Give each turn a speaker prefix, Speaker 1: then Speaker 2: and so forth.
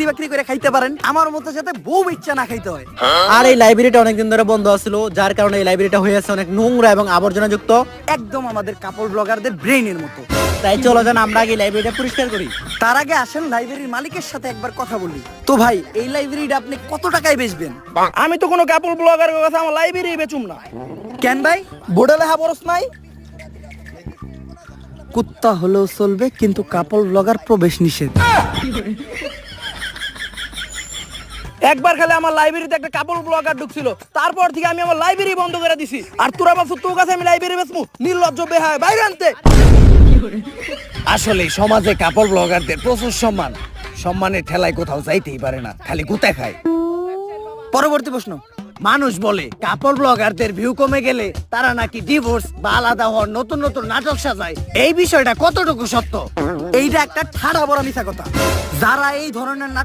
Speaker 1: বাকরি করে খাইতে পারেন, আমার মতো সাথে বউ ইচ্ছা না খাইতে হয়।
Speaker 2: আর এই লাইব্রেরিটা অনেকদিন ধরে বন্ধ ছিল, যার কারণে এই লাইব্রেরিটা হয়ে আছে অনেক নোংরা এবং আবর্জনা যুক্ত।
Speaker 1: একদম আমাদের কাপড় ব্লগারদের ব্রেইনের মতো।
Speaker 2: তাই চলো যান আমরা আগে লাইব্রেরিটা পরিষ্কার করি।
Speaker 1: তার আগে আসেন লাইব্রেরির মালিকের সাথে একবার কথা বলি। তো ভাই, এই লাইব্রেরিটা আপনি কত টাকায় বেচবেন?
Speaker 3: আমি তো কোনো কাপড় ব্লগারের কথা আমার লাইব্রেরি বেচুম না।
Speaker 1: কেন ভাই, বোর্ডে লেখা বরস নাই? কুত্তা হলেও চলবে, কিন্তু কাপড় ব্লগার প্রবেশ নিষেধ।
Speaker 3: একবার খালি আমার লাইব্রেরিতে একটা কাপড় ব্লগার ঢুকছিল, তারপর থেকে আমি আমার লাইব্রেরি বন্ধ করে দিছি। আর তোরা ভাবছো তোর কাছে আমি লাইব্রেরি বেচমু? নির্লজ্জ বেহায়, বাইরে আনতে।
Speaker 4: আসলে সমাজে কাপড় ব্লগারদের প্রচুর সম্মান, সম্মানের ঠেলায় কোথাও যাইতেই পারে না, খালি গুতা খায়।
Speaker 1: পরবর্তী প্রশ্ন।
Speaker 4: মানুষ বলে কাপড় ব্লগারদের ভিউ কমে গেলে তারা নাকি ডিভোর্স বা আলাদা হওয়ার নতুন নতুন নাটক সাজায়, এই বিষয়টা কতটুকু সত্য?
Speaker 1: এইটা একটা ঠাড়া বড় মিথ্যা কথা। যারা এই ধরনের